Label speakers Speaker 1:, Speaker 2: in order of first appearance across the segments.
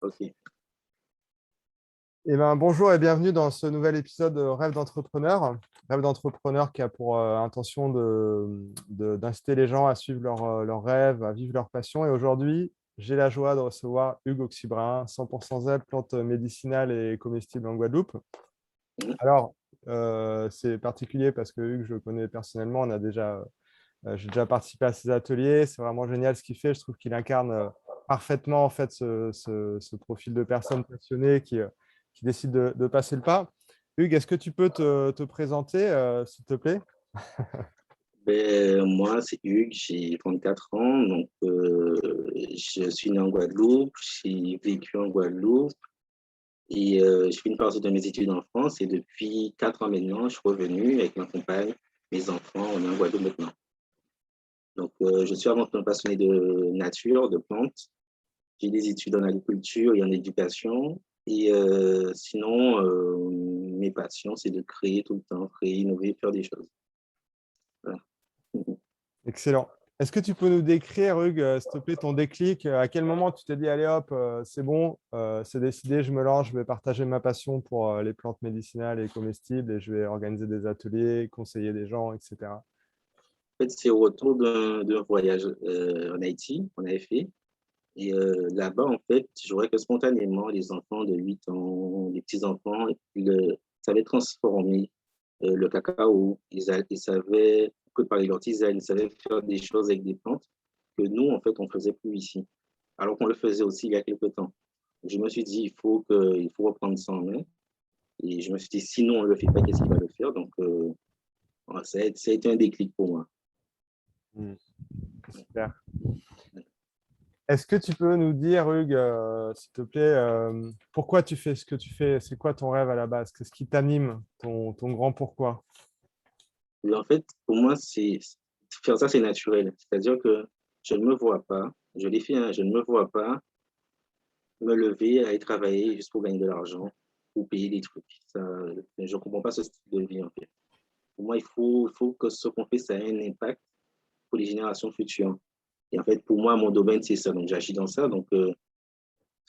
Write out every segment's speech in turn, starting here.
Speaker 1: Ok.
Speaker 2: Eh ben, bonjour et bienvenue dans ce nouvel épisode de Rêve d'entrepreneur. Rêve d'entrepreneur qui a pour intention d'inciter les gens à suivre leurs rêves, à vivre leur passion. Et aujourd'hui, j'ai la joie de recevoir Hugues Auxibrin, 100% zèbre, plante médicinale et comestible en Guadeloupe.
Speaker 1: Mhm.
Speaker 2: Alors, c'est particulier parce que Hugues, je le connais personnellement, j'ai déjà participé à ses ateliers. C'est vraiment génial ce qu'il fait. Je trouve qu'il incarne parfaitement en fait, ce profil de personne passionnée qui décide de passer le pas. Hugues, est-ce que tu peux te présenter, s'il te plaît?
Speaker 1: Moi, c'est Hugues, j'ai 34 ans, donc je suis né en Guadeloupe, j'ai vécu en Guadeloupe et je fais une partie de mes études en France et depuis 4 ans maintenant, je suis revenu avec ma compagne, mes enfants, on est en Guadeloupe maintenant. Donc, je suis avant tout un passionné de nature, de plantes. J'ai des études en agriculture et en éducation. Et sinon, mes passions, c'est de créer tout le temps, créer, innover, faire des choses. Voilà.
Speaker 2: Excellent. Est-ce que tu peux nous décrire, Hugues, s'il te plaît, ton déclic? À quel moment tu t'es dit, allez hop, c'est bon, c'est décidé, je me lance, je vais partager ma passion pour les plantes médicinales et comestibles et je vais organiser des ateliers, conseiller des gens, etc.
Speaker 1: En fait, c'est au retour d'un voyage en Haïti qu'on avait fait. Et là-bas, en fait, je vois que spontanément, les enfants de 8 ans, les petits-enfants, ils savaient transformer le cacao. Ils savaient préparer leur tisane, ils savaient faire des choses avec des plantes que nous, en fait, on ne faisait plus ici. Alors qu'on le faisait aussi il y a quelques temps. Je me suis dit, il faut reprendre ça en main. Et je me suis dit, sinon on ne le fait pas, qu'est-ce qu'il va le faire? Donc, ça a été un déclic pour moi.
Speaker 2: Hmm. Super. Est-ce que tu peux nous dire, Hugues, s'il te plaît, pourquoi tu fais ce que tu fais? C'est quoi ton rêve à la base? Qu'est-ce qui t'anime, ton grand pourquoi?
Speaker 1: Et en fait, pour moi, faire ça, c'est naturel. C'est-à-dire que je ne me vois pas, je l'ai fait, hein, je ne me vois pas me lever, aller travailler juste pour gagner de l'argent, pour payer des trucs. Ça, je ne comprends pas ce style de vie, en fait. Pour moi, il faut que ce qu'on fait, ça ait un impact pour les générations futures. Et en fait, pour moi, mon domaine, c'est ça. Donc, j'agis dans ça. Donc,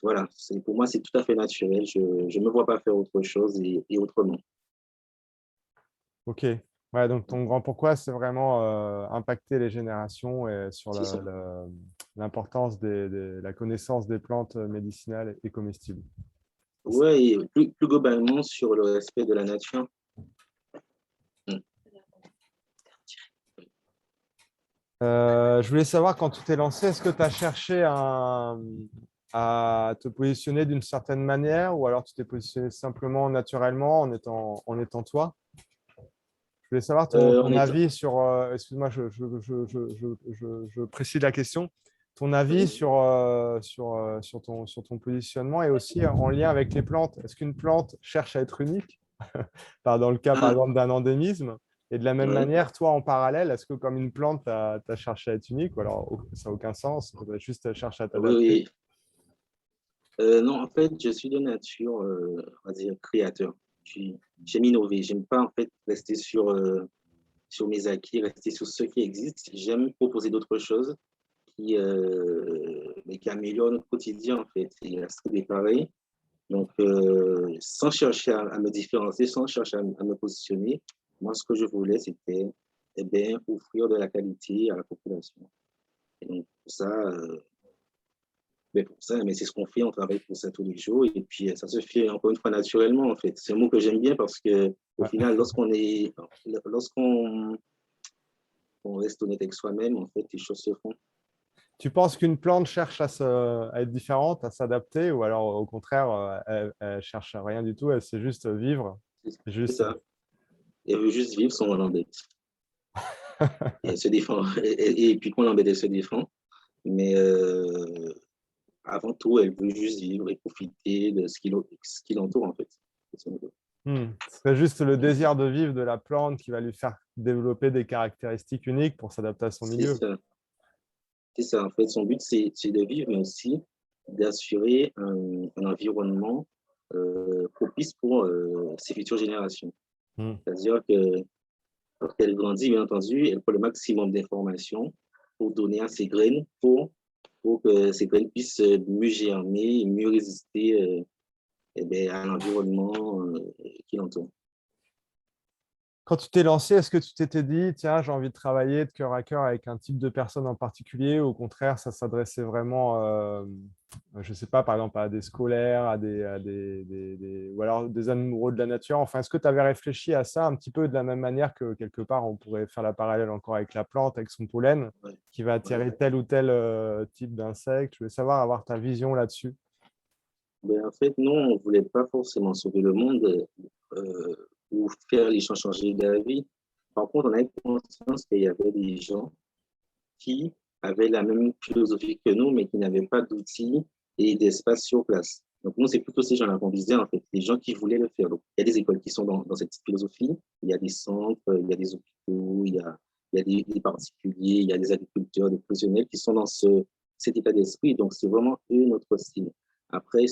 Speaker 1: voilà, pour moi, c'est tout à fait naturel. Je ne me vois pas faire autre chose et autrement.
Speaker 2: Ok. Ouais, donc ton grand pourquoi, c'est vraiment impacter les générations et sur
Speaker 1: C'est ça.
Speaker 2: l'importance de la connaissance des plantes médicinales et comestibles.
Speaker 1: Oui, et plus globalement sur le respect de la nature. Mm.
Speaker 2: Je voulais savoir, quand tu t'es lancé, est-ce que tu as cherché à te positionner d'une certaine manière ou alors tu t'es positionné simplement naturellement en étant toi? Je voulais savoir
Speaker 1: On
Speaker 2: ton
Speaker 1: est,
Speaker 2: avis sur, excuse-moi, je précise la question, ton avis
Speaker 1: oui.
Speaker 2: sur ton positionnement et aussi en lien avec les plantes. Est-ce qu'une plante cherche à être unique, dans le cas par
Speaker 1: Ah,
Speaker 2: exemple d'un endémisme? Et de la même
Speaker 1: oui.
Speaker 2: manière, toi en parallèle, est-ce que comme une plante, tu as cherché à être unique ou alors ça n'a aucun sens, juste chercher à
Speaker 1: Oui,
Speaker 2: t'adapter?
Speaker 1: oui. Non, en fait, je suis de nature, on va dire, créateur. J'aime innover. J'aime pas, en fait, rester sur mes acquis, rester sur ce qui existe. J'aime proposer d'autres choses mais qui améliorent notre quotidien, en fait. Et à ce qui est pareil. Donc, sans chercher à me différencier, sans chercher à me positionner, moi, ce que je voulais, c'était eh bien, offrir de la qualité à la population. Et donc, pour ça, mais c'est ce qu'on fait, on travaille pour ça tous les jours. Et puis, ça se fait encore une fois naturellement, en fait. C'est un mot que j'aime bien parce que, au
Speaker 2: Ouais.
Speaker 1: final, lorsqu'on on reste honnête avec soi-même, en fait, les choses se font.
Speaker 2: Tu penses qu'une plante cherche à être différente, à s'adapter, ou alors au contraire, elle cherche à rien du tout, elle sait juste vivre,
Speaker 1: C'est
Speaker 2: juste.
Speaker 1: ça. Elle veut juste vivre sans l'embête. Et elle se défend. Et puis, quand l'embête, elle se défend. Mais avant tout, elle veut juste vivre et profiter de ce qui l'entoure, en fait.
Speaker 2: Ce serait juste le désir de vivre de la plante qui va lui faire développer des caractéristiques uniques pour s'adapter à son
Speaker 1: C'est
Speaker 2: milieu.
Speaker 1: ça. C'est ça. En fait, son but, c'est de vivre, mais aussi d'assurer un environnement propice pour ses futures générations.
Speaker 2: Hmm.
Speaker 1: C'est-à-dire que lorsqu'elle grandit, bien entendu, elle prend le maximum d'informations pour donner à ses graines pour pour que ces graines puissent mieux germer et mieux résister à l'environnement qui l'entoure.
Speaker 2: Quand tu t'es lancé, est-ce que tu t'étais dit, tiens, j'ai envie de travailler de cœur à cœur avec un type de personne en particulier, ou au contraire, ça s'adressait vraiment, je ne sais pas, par exemple, à des scolaires, ou alors des amoureux de la nature. Enfin, est-ce que tu avais réfléchi à ça un petit peu de la même manière que quelque part, on pourrait faire la parallèle encore avec la plante, avec son pollen,
Speaker 1: Ouais,
Speaker 2: qui va
Speaker 1: ouais.
Speaker 2: attirer tel ou tel type d'insecte? Je voulais savoir, avoir ta vision là-dessus.
Speaker 1: En fait, non, on ne voulait pas forcément sauver le monde euh, ou faire les gens changer d'avis. Par contre, on avait conscience qu'il y avait des gens qui avaient la même philosophie que nous, mais qui n'avaient pas d'outils et d'espace sur place. Donc, nous, c'est plutôt ces gens-là qu'on visait, en fait, les gens qui voulaient le faire. Donc, il y a des écoles qui sont dans cette philosophie, il y a des centres, il y a des hôpitaux, il y a des particuliers, il y a des agriculteurs, des professionnels qui sont dans cet état d'esprit. Donc, c'est vraiment eux notre style. Après,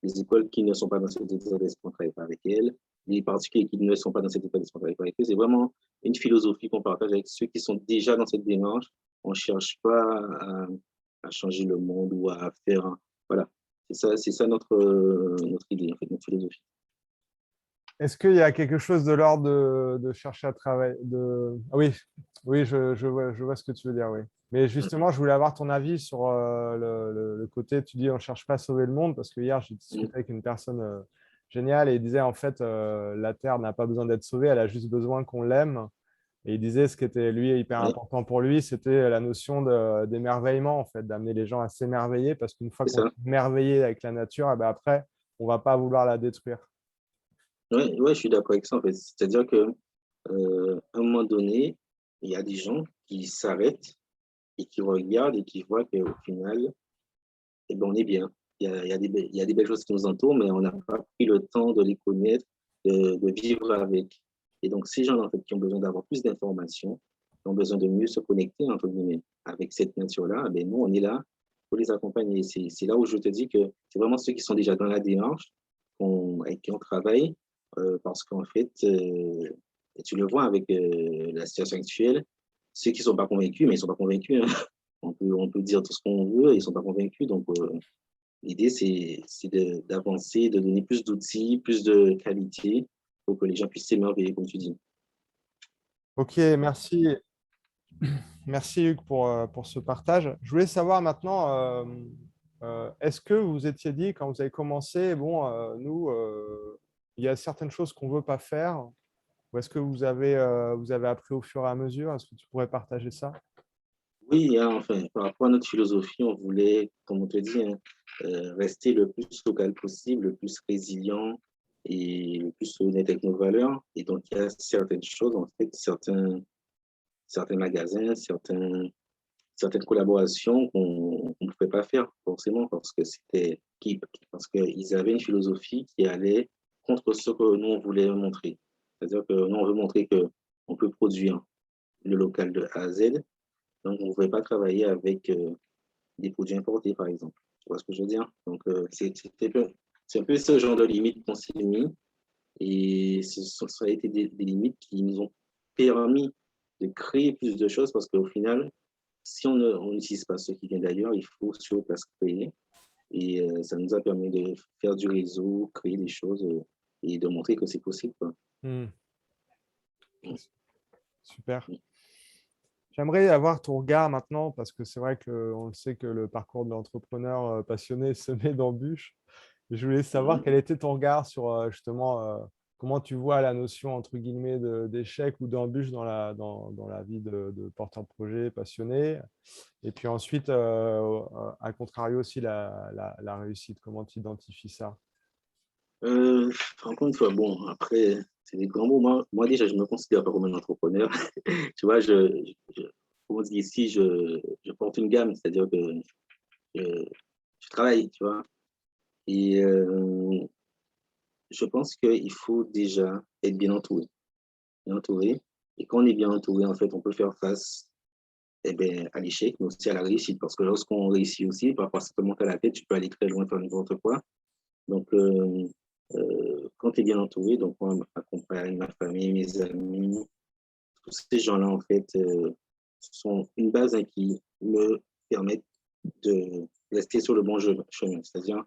Speaker 1: les écoles qui ne sont pas dans cet état d'esprit, on ne travaille pas avec elles. Les particuliers qui ne sont pas dans cet état d'esprit, on ne travaille pas avec eux. C'est vraiment une philosophie qu'on partage avec ceux qui sont déjà dans cette démarche. On ne cherche pas à changer le monde ou à faire. Voilà, c'est ça notre idée, en fait, notre philosophie.
Speaker 2: Est-ce qu'il y a quelque chose de l'ordre de chercher à travailler Ah oui, oui, je vois ce que tu veux dire, oui. Mais justement, je voulais avoir ton avis sur le côté, tu dis, on ne cherche pas à sauver le monde, parce que hier, j'ai discuté avec une personne géniale et il disait, en fait, la Terre n'a pas besoin d'être sauvée, elle a juste besoin qu'on l'aime. Et il disait, ce qui était, lui, hyper
Speaker 1: Oui,
Speaker 2: important pour lui, c'était la notion d'émerveillement, en fait, d'amener les gens à s'émerveiller, parce qu'une fois
Speaker 1: c'est
Speaker 2: qu'on est
Speaker 1: ça.
Speaker 2: émerveillé avec la nature, eh ben après, on ne va pas vouloir la détruire.
Speaker 1: Oui, ouais, je suis d'accord avec ça, en fait. C'est-à-dire qu'à un moment donné, il y a des gens qui s'arrêtent et qui regardent et qui voient qu'au final, on est bien. Il y a des belles choses qui nous entourent, mais on n'a pas pris le temps de les connaître, de vivre avec. Et donc, ces gens, en fait, qui ont besoin d'avoir plus d'informations, qui ont besoin de mieux se connecter, entre guillemets, avec cette nature-là, nous, on est là pour les accompagner. C'est là où je te dis que c'est vraiment ceux qui sont déjà dans la démarche avec qui on travaille, parce qu'en fait, tu le vois avec la situation actuelle, ceux qui ne sont pas convaincus, mais ils ne sont pas convaincus, hein. On peut dire tout ce qu'on veut, ils ne sont pas convaincus. Donc, l'idée, c'est d'avancer, de donner plus d'outils, plus de qualité pour que les gens puissent s'émerveiller, comme tu dis.
Speaker 2: Ok, merci. Merci Hugues pour ce partage. Je voulais savoir maintenant, est-ce que vous vous étiez dit quand vous avez commencé, bon, nous, il y a certaines choses qu'on ne veut pas faire, ou est-ce que vous avez appris au fur et à mesure? Est-ce que tu pourrais partager ça?
Speaker 1: Oui, hein, enfin, par rapport à notre philosophie, on voulait, comme on te dit, hein, rester le plus local possible, le plus résilient et le plus honnête avec nos valeurs. Et donc, il y a certaines choses, en fait, certains magasins, certaines collaborations qu'on ne pouvait pas faire forcément parce qu'ils avaient une philosophie qui allait contre ce que nous, on voulait montrer. C'est-à-dire que nous, on veut montrer qu'on peut produire le local de A à Z, donc on ne pouvait pas travailler avec des produits importés, par exemple. Tu vois ce que je veux dire? Donc, c'est un peu ce genre de limite qu'on s'est mis et ça a été des limites qui nous ont permis de créer plus de choses parce qu'au final, si on n'utilise pas ce qui vient d'ailleurs, il faut sur place créer. Et ça nous a permis de faire du réseau, créer des choses et de montrer que c'est possible, quoi.
Speaker 2: Hmm, super. J'aimerais avoir ton regard maintenant, parce que c'est vrai qu'on le sait que le parcours de l'entrepreneur passionné se met d'embûches. Je voulais savoir
Speaker 1: Mhm.
Speaker 2: quel était ton regard sur justement comment tu vois la notion entre guillemets d'échec ou d'embûche dans la vie de porteur de projet passionné. Et puis ensuite, à contrario aussi, la réussite. Comment tu identifies ça?
Speaker 1: Euh, Encore une fois, bon, après, c'est des grands mots. Moi, déjà, je ne me considère pas comme un entrepreneur. Tu vois, comme on dit ici, je porte une gamme, c'est-à-dire que je, je travaille, tu vois. Et je pense qu'il faut déjà être bien entouré. Bien entouré. Et quand on est bien entouré, en fait, on peut faire face à l'échec, mais aussi à la réussite. Parce que lorsqu'on réussit aussi, parfois ça te monte à la tête, tu peux aller très loin, faire n'importe quoi. Donc, quand tu es bien entouré, donc moi, ma compagne, ma famille, mes amis, tous ces gens-là, en fait, sont une base hein, qui me permettent de rester sur le bon chemin. C'est-à-dire,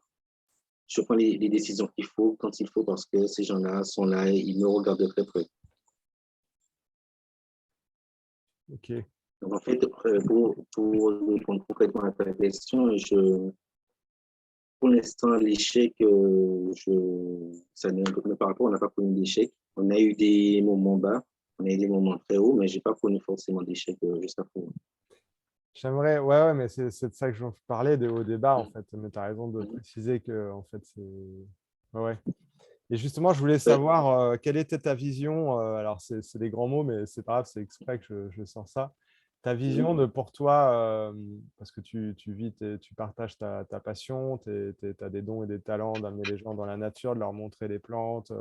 Speaker 1: je prends les décisions qu'il faut quand il faut parce que ces gens-là sont là et ils me regardent de très près.
Speaker 2: Ok.
Speaker 1: Donc, en fait, pour répondre concrètement à ta question, pour l'instant, l'échec, ça ne me parle pas, on n'a pas connu d'échec. On a eu des moments bas, on a eu des moments très hauts, mais je n'ai pas connu forcément d'échec jusqu'à présent.
Speaker 2: J'aimerais, ouais, mais c'est de ça que je parlais, des hauts débats, en fait. Mais tu as raison de préciser que, en fait, c'est. Ouais. Et justement, je voulais savoir quelle était ta vision. Alors, c'est des grands mots, mais c'est pas grave, c'est exprès que je sors ça. Ta vision pour toi, parce que tu vis, tu partages ta passion, tu as des dons et des talents d'amener les gens dans la nature, de leur montrer les plantes,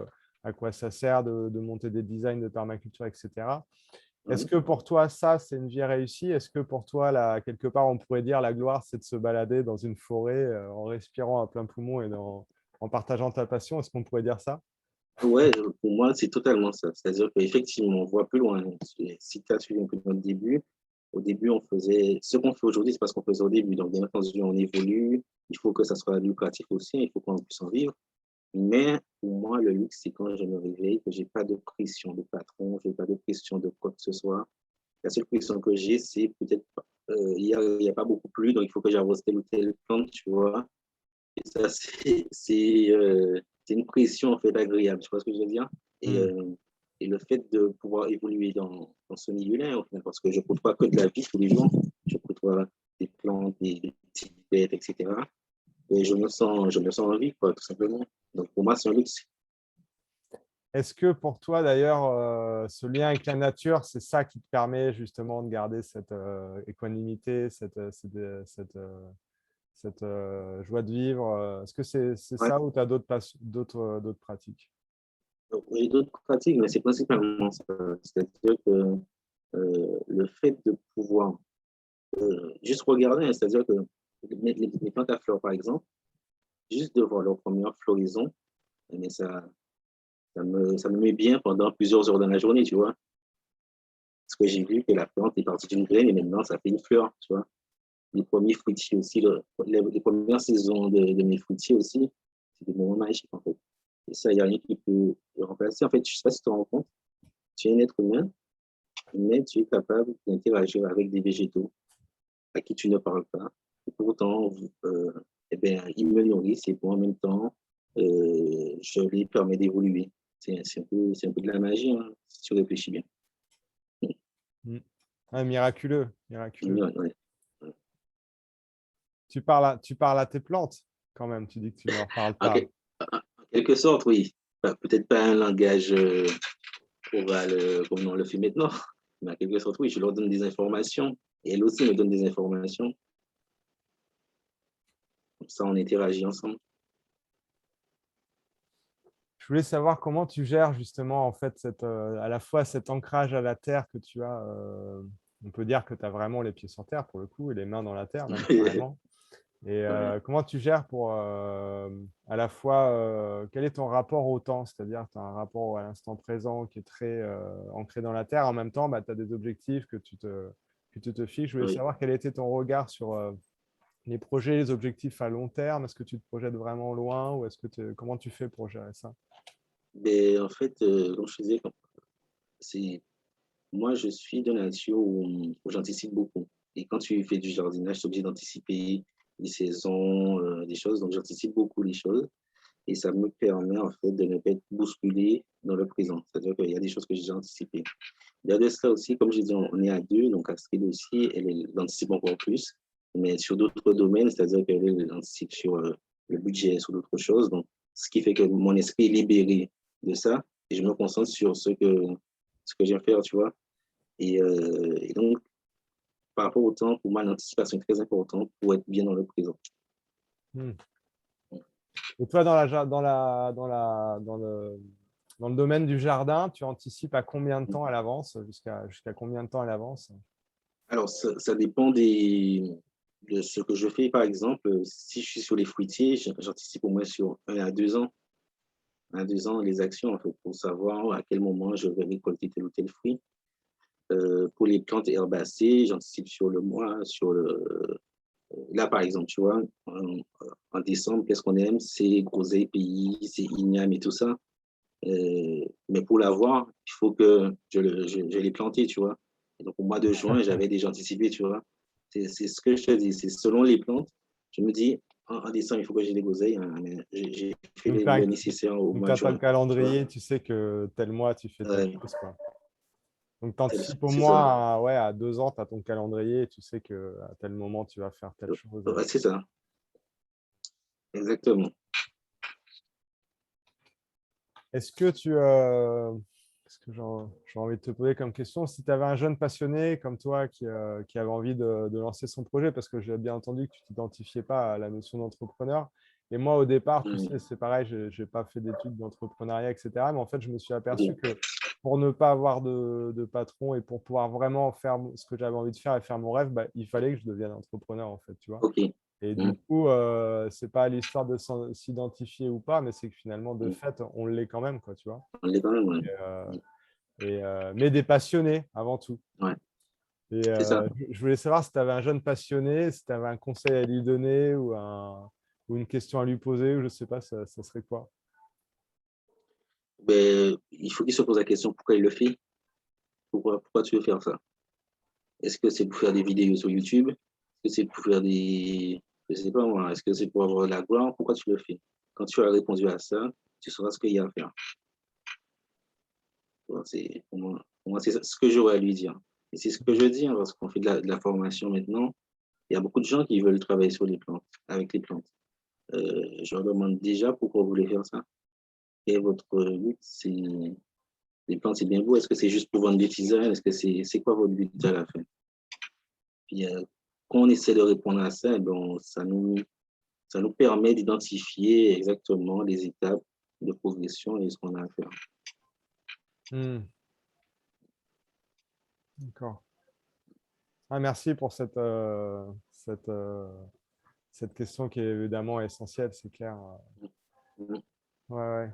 Speaker 2: à quoi ça sert de monter des designs de permaculture, etc. Est-ce que pour toi, ça, c'est une vie réussie? Est-ce que pour toi, là, quelque part, on pourrait dire la gloire, c'est de se balader dans une forêt en respirant à plein poumon et en partageant ta passion? Est-ce qu'on pourrait dire ça?
Speaker 1: Ouais, pour moi, c'est totalement ça. C'est-à-dire qu'effectivement, on voit plus loin. Si tu as suivi un peu notre début, au début, on faisait ce qu'on fait aujourd'hui, c'est parce qu'on faisait au début. Donc, bien entendu, on évolue. Il faut que ça soit lucratif aussi. Il faut qu'on puisse en vivre. Mais pour moi, le luxe, c'est quand je me réveille, que je n'ai pas de pression de patron, je n'ai pas de pression de quoi que ce soit. La seule pression que j'ai, c'est peut-être, il y a pas beaucoup plu, donc il faut que j'arrose telle ou telle plante, tu vois. Et ça, c'est une pression en fait agréable, tu vois ce que je veux dire? Et le fait de pouvoir évoluer dans ce milieu-là, parce que je ne côtoie que de la vie tous les jours, je côtoie des plantes, des petites bêtes, etc. Et je me sens en vie, quoi, tout simplement. Donc pour moi, c'est un luxe.
Speaker 2: Est-ce que pour toi, d'ailleurs, ce lien avec la nature, c'est ça qui te permet justement de garder cette équanimité, cette joie de vivre? Est-ce que c'est
Speaker 1: Ouais.
Speaker 2: ça ou tu as d'autres pratiques?
Speaker 1: Donc, j'ai d'autres pratiques, mais c'est principalement ça. C'est-à-dire que le fait de pouvoir juste regarder, c'est-à-dire que les plantes à fleurs, par exemple, juste de voir leur première floraison, mais ça me met bien pendant plusieurs heures dans la journée, tu vois. Parce que j'ai vu que la plante est partie d'une graine et maintenant ça fait une fleur, tu vois. Les premiers fruitiers aussi, les premières saisons de mes fruitiers aussi, c'est des moments magiques en fait. Et ça, il n'y a rien qui peut le remplacer. En fait, je ne sais pas si tu te rends compte, tu es un être humain, mais tu es capable d'interagir avec des végétaux à qui tu ne parles pas. Et pourtant, eh bien, ils me nourrissent et pour en même temps, je les permets d'évoluer. C'est un peu de la magie, hein, si tu réfléchis bien.
Speaker 2: Ouais, miraculeux, miraculeux.
Speaker 1: Ouais, ouais.
Speaker 2: Tu parles à tes plantes quand même, tu dis que tu ne leur parles
Speaker 1: En,
Speaker 2: pas.
Speaker 1: en quelque sorte, oui. Peut-être pas un langage oral comme on le fait maintenant, mais en quelque sorte, oui, je leur donne des informations. Et elles aussi me donnent des informations. Comme ça, on interagit ensemble.
Speaker 2: Je voulais savoir comment tu gères justement en fait à la fois cet ancrage à la terre que tu as. On peut dire que tu as vraiment les pieds sur terre pour le coup et les mains dans la terre même carrément. Et
Speaker 1: Ouais.
Speaker 2: comment tu gères pour à la fois quel est ton rapport au temps? C'est-à-dire tu as un rapport à l'instant présent qui est très ancré dans la terre. En même temps, bah, tu as des objectifs que tu te fixes. Je voulais
Speaker 1: Oui.
Speaker 2: savoir quel était ton regard sur les projets, les objectifs à long terme. Est-ce que tu te projettes vraiment loin ou comment tu fais pour gérer ça?
Speaker 1: Mais en fait, comme je disais, moi, je suis de nature où j'anticipe beaucoup. Et quand tu fais du jardinage, tu es obligé d'anticiper les saisons, des choses. Donc, j'anticipe beaucoup les choses. Et ça me permet, en fait, de ne pas être bousculé dans le présent. C'est-à-dire qu'il y a des choses que j'ai déjà anticipées. Derrière cela aussi, comme je dis, on est à deux. Donc, Astrid aussi, elle anticipe encore plus. Mais sur d'autres domaines, c'est-à-dire qu'elle anticipe sur le budget, sur d'autres choses. Donc, ce qui fait que mon esprit est libéré de ça. Et je me concentre sur ce que j'ai à faire, tu vois. Et donc, par rapport au temps, pour moi, l'anticipation est très importante pour être bien dans le présent.
Speaker 2: Hmm. Et toi, dans le domaine du jardin, tu anticipes à combien de temps à l'avance, jusqu'à combien de temps à l'avance?
Speaker 1: Alors, ça dépend de ce que je fais. Par exemple, si je suis sur les fruitiers, j'anticipe au moins sur 1 à 2 ans. 1 à 2 ans, les actions, en fait, pour savoir à quel moment je vais récolter tel ou tel fruit. Pour les plantes herbacées, j'anticipe sur le mois, là, par exemple, tu vois, en décembre, qu'est-ce qu'on aime? C'est groseille, pays, c'est igname et tout ça. Mais pour l'avoir, il faut que je l'ai planté, tu vois. Et donc, au mois de juin, j'avais déjà anticipé, tu vois. C'est ce que je te dis, c'est selon les plantes. Je me dis, en décembre, il faut que j'ai des groseilles, hein, mais j'ai fait
Speaker 2: Donc, tu
Speaker 1: le nécessaire au mois de
Speaker 2: as ton
Speaker 1: juin, tu vois.
Speaker 2: calendrier, tu sais que tel mois, tu fais telle
Speaker 1: Ouais,
Speaker 2: chose, quoi. Donc, tu anticipes au
Speaker 1: c'est ça.
Speaker 2: moins à, ouais, à 2 ans, tu as ton calendrier et tu sais qu'à tel moment, tu vas faire telle chose.
Speaker 1: Ouais, c'est ça, exactement.
Speaker 2: Est-ce que qu'est-ce que j'ai envie de te poser comme question? Si tu avais un jeune passionné comme toi qui avait envie de lancer son projet, parce que j'ai bien entendu que tu t'identifiais pas à la notion d'entrepreneur. Et moi, au départ, tu sais, c'est pareil, je n'ai pas fait d'études d'entrepreneuriat, etc. Mais en fait, je me suis aperçu
Speaker 1: Ok,
Speaker 2: que pour ne pas avoir de patron et pour pouvoir vraiment faire ce que j'avais envie de faire et faire mon rêve, bah, il fallait que je devienne entrepreneur, en fait, tu vois.
Speaker 1: ok.
Speaker 2: Et du
Speaker 1: Mm,
Speaker 2: coup, c'est pas l'histoire de s'identifier ou pas, mais c'est que finalement, de
Speaker 1: mm.
Speaker 2: fait, on l'est quand même, quoi, tu vois.
Speaker 1: On l'est quand même, ouais.
Speaker 2: Euh, mais des passionnés avant tout.
Speaker 1: Ouais,
Speaker 2: Et
Speaker 1: c'est ça.
Speaker 2: je voulais savoir si tu avais un jeune passionné, si tu avais un conseil à lui donner ou une question à lui poser, ou je sais pas, ça serait quoi?
Speaker 1: Ben, il faut qu'il se pose la question pourquoi il le fait. Pourquoi tu veux faire ça? Est-ce que c'est pour faire des vidéos sur YouTube? Est-ce que c'est pour faire des... Je sais pas moi. Est-ce que c'est pour avoir de la gloire? Pourquoi tu le fais? Quand tu as répondu à ça, tu sauras ce qu'il y a à faire. Pour moi, c'est ce que j'aurais à lui dire. Et c'est ce que je dis, hein, parce qu'on fait de la formation maintenant. Il y a beaucoup de gens qui veulent travailler sur les plantes, avec les plantes. Je leur demande déjà pourquoi vous voulez faire ça. Et votre but, c'est les plantes, c'est bien beau. Est-ce que c'est juste pour vendre des tisanes? Est-ce que c'est quoi votre but à la fin? Puis, quand on essaie de répondre à ça, bon, ça nous permet d'identifier exactement les étapes de progression et ce qu'on a à faire.
Speaker 2: Hmm, d'accord. Ah, merci pour cette question qui est évidemment essentielle, c'est clair.
Speaker 1: Mhm.
Speaker 2: Ouais, ouais.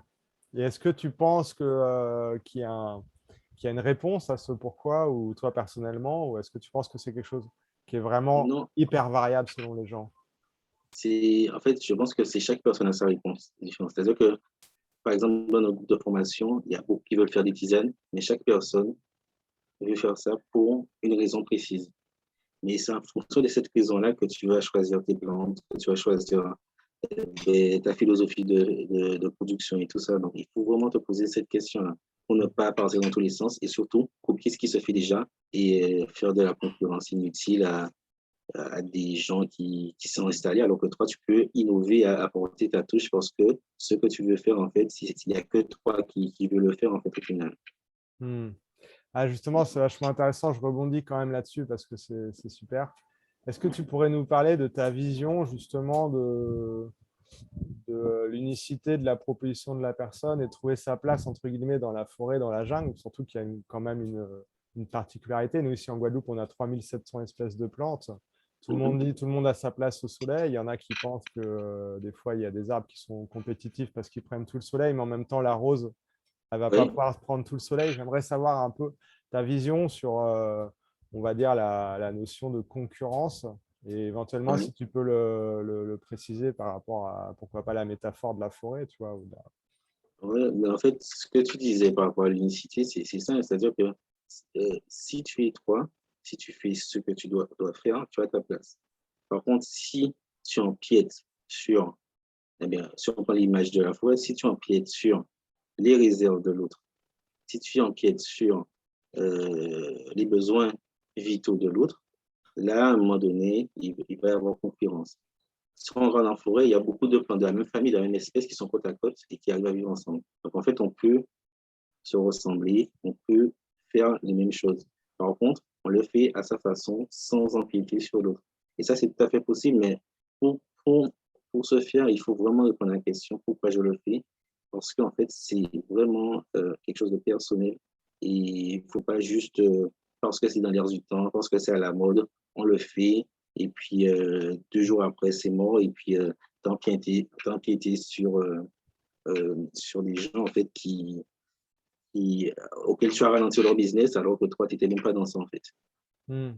Speaker 2: Et est-ce que tu penses qu'il y a une réponse à ce pourquoi, ou toi personnellement, ou est-ce que tu penses que c'est quelque chose qui est vraiment
Speaker 1: Non,
Speaker 2: hyper variable selon les gens?
Speaker 1: en fait, je pense que c'est chaque personne a sa réponse différente. C'est-à-dire que, par exemple, dans notre groupe de formation, il y a beaucoup qui veulent faire des tisanes, mais chaque personne veut faire ça pour une raison précise. Mais c'est en fonction de cette raison-là que tu vas choisir tes plantes, que tu vas choisir ta philosophie de production et tout ça. Donc, il faut vraiment te poser cette question-là pour ne pas partir dans tous les sens et surtout copier ce qui se fait déjà et faire de la concurrence inutile à des gens qui sont installés, alors que toi, tu peux innover, apporter ta touche parce que ce que tu veux faire, en fait, il n'y a que toi qui veux le faire, en fait, au final.
Speaker 2: Hmm. Ah, justement, c'est vachement intéressant. Je rebondis quand même là-dessus parce que c'est super. Est-ce que tu pourrais nous parler de ta vision justement de l'unicité de la proposition de la personne et trouver sa place, entre guillemets, dans la forêt, dans la jungle, surtout qu'il y a quand même une particularité. Nous, ici en Guadeloupe, on a 3700 espèces de plantes. Tout le monde dit, tout le monde a sa place au soleil. Il y en a qui pensent que des fois, il y a des arbres qui sont compétitifs parce qu'ils prennent tout le soleil, mais en même temps, la rose, elle ne va pas
Speaker 1: Oui,
Speaker 2: pouvoir prendre tout le soleil. J'aimerais savoir un peu ta vision sur, on va dire, la notion de concurrence et éventuellement
Speaker 1: oui.
Speaker 2: si tu peux le préciser par rapport à, pourquoi pas, la métaphore de la forêt, tu vois.
Speaker 1: Ouais, mais en fait, ce que tu disais par rapport à l'unicité, c'est ça. C'est-à-dire que si tu es toi, si tu fais ce que tu dois faire, tu as ta place. Par contre, si tu empiètes sur, eh bien, si on prend l'image de la forêt, si tu empiètes sur les réserves de l'autre, si tu empiètes sur les besoins vitaux de l'autre, là, à un moment donné, il va y avoir concurrence. Si on va dans la forêt, il y a beaucoup de plantes de la même famille, de la même espèce qui sont côte à côte et qui arrivent à vivre ensemble. Donc, en fait, on peut se ressembler, on peut faire les mêmes choses. Par contre, on le fait à sa façon, sans empiéter sur l'autre. Et ça, c'est tout à fait possible, mais pour, pour, pour ce faire, il faut vraiment répondre à la question pourquoi je le fais. Parce qu'en fait, c'est vraiment quelque chose de personnel. Et il ne faut pas juste, parce que c'est dans l'air du temps, parce que c'est à la mode, on le fait. Et puis, 2 jours après, c'est mort. Et puis, t'empiéter sur des gens en fait, auxquels tu as ralenti leur business alors que toi, tu n'étais même pas dans ça, en fait.
Speaker 2: Hmm.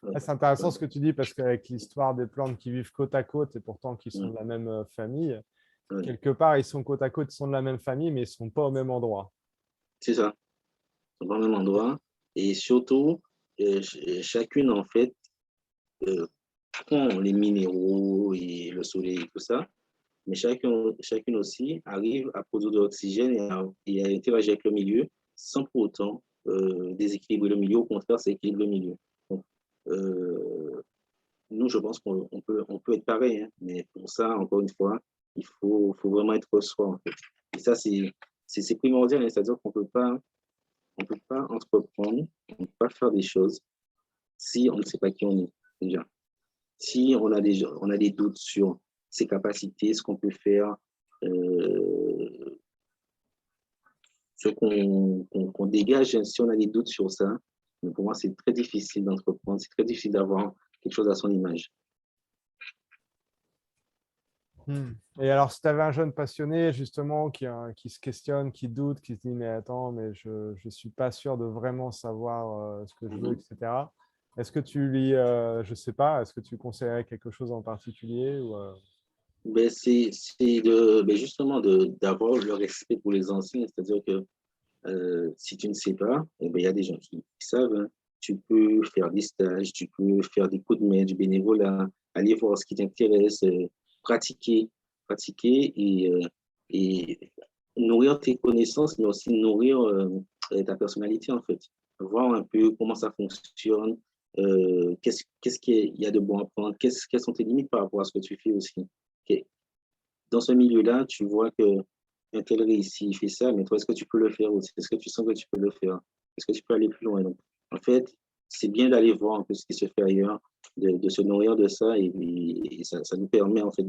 Speaker 1: Ouais,
Speaker 2: Ah, c'est intéressant ce que tu dis parce qu'avec l'histoire des plantes qui vivent côte à côte et pourtant qui sont
Speaker 1: ouais,
Speaker 2: de la même famille,
Speaker 1: ouais.
Speaker 2: quelque part, ils sont côte à côte, ils sont de la même famille, mais ils ne sont pas au même endroit.
Speaker 1: C'est ça, au même endroit. Et surtout, chacune, en fait, euh, prend les minéraux et le soleil et tout ça, mais chacune aussi arrive à produire de l'oxygène et à interagir avec le milieu sans pour autant déséquilibrer le milieu. Au contraire, ça équilibre le milieu. Donc, nous, je pense on peut être pareil, hein, mais pour ça, encore une fois, faut vraiment être soi, en fait. Et ça, c'est primordial, hein, c'est-à-dire qu'on on peut pas entreprendre, on ne peut pas faire des choses si on ne sait pas qui on est, déjà. Si on a des doutes sur ses capacités, ce qu'on peut faire, euh, ce qu'on dégage, hein, si on a des doutes sur ça, mais pour moi, c'est très difficile d'entreprendre, c'est très difficile d'avoir quelque chose à son image.
Speaker 2: Et alors, si tu avais un jeune passionné, justement, qui se questionne, qui doute, qui se dit, mais attends, mais je ne suis pas sûr de vraiment savoir ce que je veux,
Speaker 1: Mhm.
Speaker 2: etc. Est-ce que tu lui, je ne sais pas, est-ce que tu conseillerais quelque chose en particulier ou.
Speaker 1: Ben, ben justement d'avoir le respect pour les anciens, c'est-à-dire que si tu ne sais pas, eh ben, il y a des gens qui savent, hein. Tu peux faire des stages, tu peux faire des coups de main, du bénévolat, aller voir ce qui t'intéresse, pratiquer, pratiquer et nourrir tes connaissances, mais aussi nourrir ta personnalité, en fait. Voir un peu comment ça fonctionne, qu'est-ce qu'il y a de bon à prendre, quelles sont tes limites par rapport à ce que tu fais aussi. Dans ce milieu-là, tu vois que un tel réussit, il fait ça, mais toi, est-ce que tu peux le faire aussi? Est-ce que tu sens que tu peux le faire? Est-ce que tu peux aller plus loin? Donc, en fait, c'est bien d'aller voir un peu ce qui se fait ailleurs, de se nourrir de ça, et ça nous permet en fait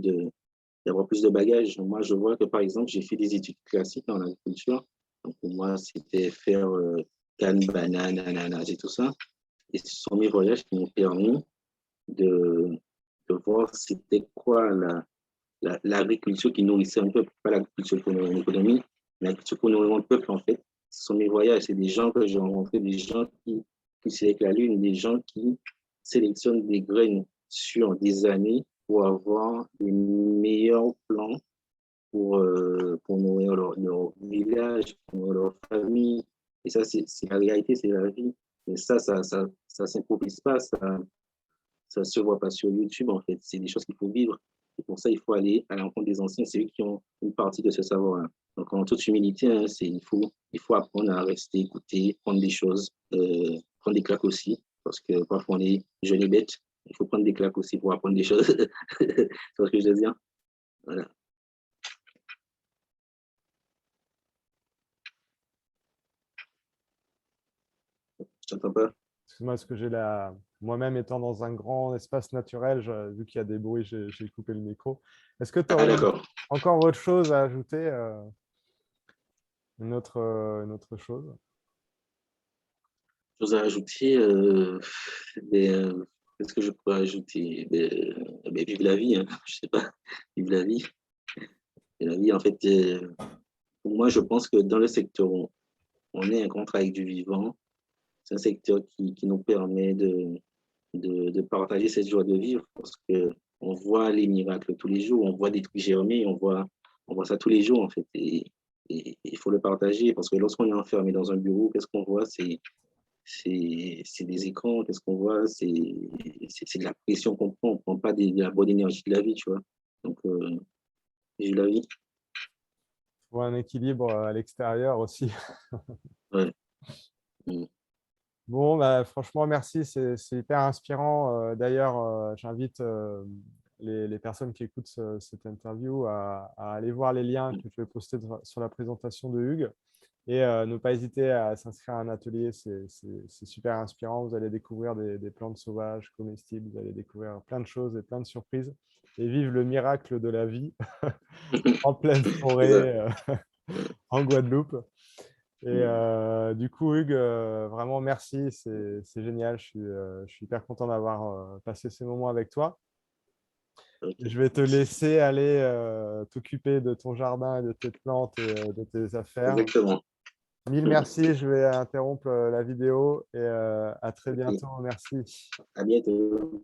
Speaker 1: d'avoir plus de bagages. Moi, je vois que par exemple, j'ai fait des études classiques en agriculture. Donc, pour moi, c'était faire canne, banane, ananas et tout ça. Et ce sont mes voyages qui m'ont permis de, de voir c'était quoi l'agriculture qui nourrissait un peuple, pas l'agriculture pour nourrir l'économie, mais l'agriculture pour nourrir un peuple, en fait. Ce sont mes voyages, c'est des gens que j'ai rencontrés, des gens qui sélectionnent la lune, des gens qui sélectionnent des graines sur des années pour avoir les meilleurs plans pour nourrir leur village, pour nourrir leur famille. Et ça, c'est la réalité, c'est la vie. Mais ça s'improvise pas, ça se voit pas sur YouTube, en fait. C'est des choses qu'il faut vivre. Et pour ça, il faut aller à la rencontre des anciens. C'est eux qui ont une partie de ce savoir-là. Donc, en toute humilité, hein, il faut apprendre à rester, écouter, prendre des choses, prendre des claques aussi. Parce que parfois, on est jeune et bête. Il faut prendre des claques aussi pour apprendre des choses. C'est ce que je veux dire. Voilà. Je t'entends pas.
Speaker 2: Excuse-moi, est-ce que j'ai la. Moi-même étant dans un grand espace naturel, vu qu'il y a des bruits, j'ai coupé le micro. Est-ce que tu
Speaker 1: Ah,
Speaker 2: aurais
Speaker 1: d'accord.
Speaker 2: encore autre chose à ajouter, une autre chose?
Speaker 1: Chose à ajouter, qu'est-ce que je pourrais ajouter? Vive la vie, hein. Je sais pas. Vive la vie. Et la vie, en fait, pour moi, je pense que dans le secteur où on est un grand travail du vivant, c'est un secteur qui nous permet de partager cette joie de vivre parce que on voit les miracles tous les jours, on voit des trucs germer, on voit ça tous les jours, en fait. Et il faut le partager parce que lorsqu'on est enfermé dans un bureau, qu'est-ce qu'on voit? C'est des écrans, qu'est-ce qu'on voit? C'est de la pression qu'on prend, on ne prend pas de la bonne énergie de la vie, tu vois. Donc, j'ai la vie.
Speaker 2: Ou un équilibre à l'extérieur aussi.
Speaker 1: Ouais. Mm.
Speaker 2: Bon, bah, franchement, merci, c'est hyper inspirant. D'ailleurs, j'invite les personnes qui écoutent cette interview à aller voir les liens que je vais poster sur la présentation de Hugues et ne pas hésiter à s'inscrire à un atelier. C'est super inspirant. Vous allez découvrir des plantes sauvages, comestibles, vous allez découvrir plein de choses et plein de surprises et vivre le miracle de la vie en pleine
Speaker 1: C'est ça.
Speaker 2: forêt en Guadeloupe. Et du coup, Hugues, vraiment merci, c'est génial. Je suis hyper content d'avoir passé ces moments avec toi.
Speaker 1: Ok.
Speaker 2: Je vais te laisser aller t'occuper de ton jardin et de tes plantes et de tes affaires.
Speaker 1: Exactement.
Speaker 2: Mille merci, je vais interrompre la vidéo et à très
Speaker 1: Ok,
Speaker 2: bientôt. Merci.
Speaker 1: à bientôt.